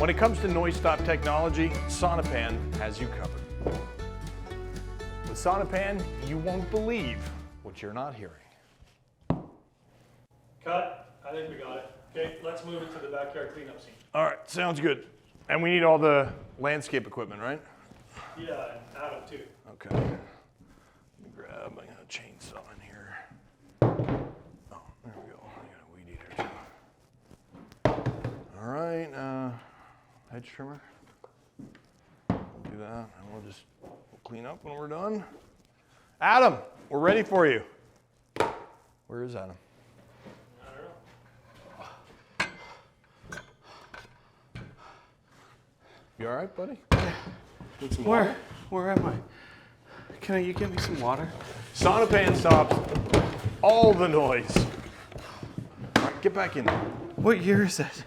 When it comes to noise stop technology, SONOpan has you covered. With SONOpan, you won't believe what you're not hearing. Cut. I think we got it. Okay, let's move it to the backyard cleanup scene. All right, sounds good. And we need all the landscape equipment, right? Yeah, and Adam too. Okay. Let me grab, I got a chainsaw in here. Oh, there we go. I got a weed eater too. All right, hedge trimmer. We'll do that, and we'll clean up when we're done. Adam, we're ready for you. Where is Adam? I don't know. You all right, buddy? Need some water? Where am I? Can you get me some water? SONOpan stops all the noise. All right, get back in there. What year is it?